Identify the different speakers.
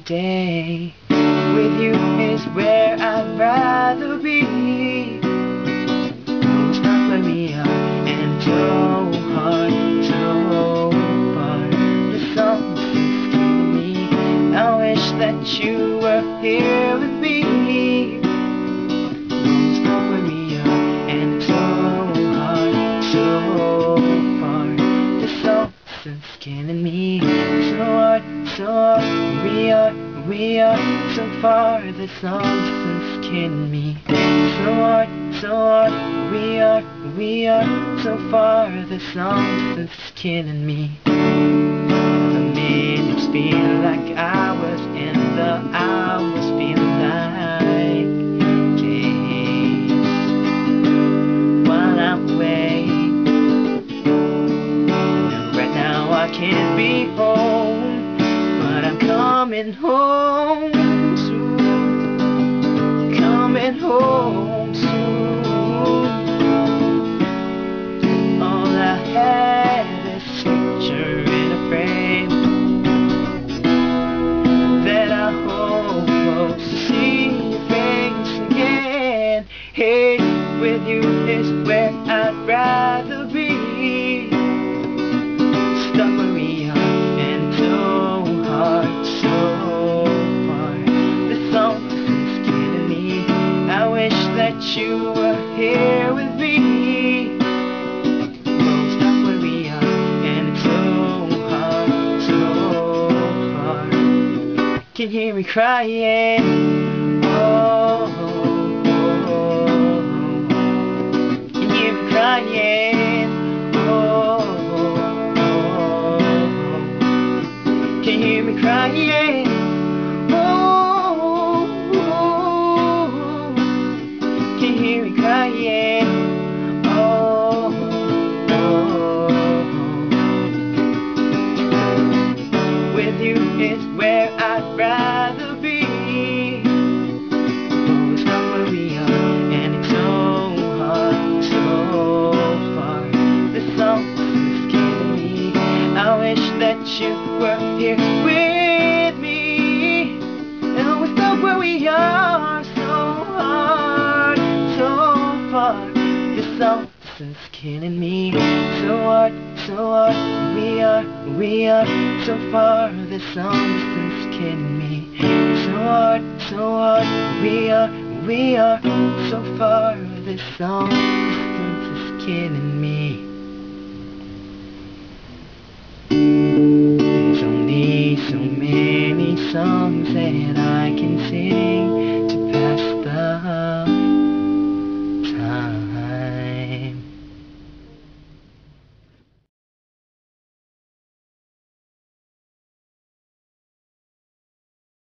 Speaker 1: day. With you is where I'd rather be. Oh, it's not where we are, and so hard, so far. The song is killing me. I wish that you were here with me. Oh, it's not where we are, and so hard, so far. The song is killing me. So hard, so hard. We are so far. The song is killing me. So hard, so hard. We are so far. The song is killing me. The minutes feel like hours, and the hours feel like days. While I'm away, and right now I can't be home, but I'm coming home soon. Coming home soon. All I had is a picture in a frame that I hope to see your face again. Hey, with you is where I'd rather be. Stuck where we are, and so hard, so far. The song is killing me. I wish that you were here with me. Oh, stuck where we are, and it's so hard, so far. Can you hear me crying? Oh, oh, oh, oh. Can you hear me crying? Oh, oh, oh, oh. Can you hear me crying? Oh, oh, oh. Can you hear me crying? Oh, oh, oh. With you is where I'd rather be. Oh, it's not where we are, and it's so hard, so far. The song is killing me. I wish that you were here with me. Oh, it's not where we are, so hard, so far. The song is killing me. So hard, so hard. We are so far. The song is killing me. So hard, so hard. We are so far. The song is killing me. There's only so many songs that I can sing.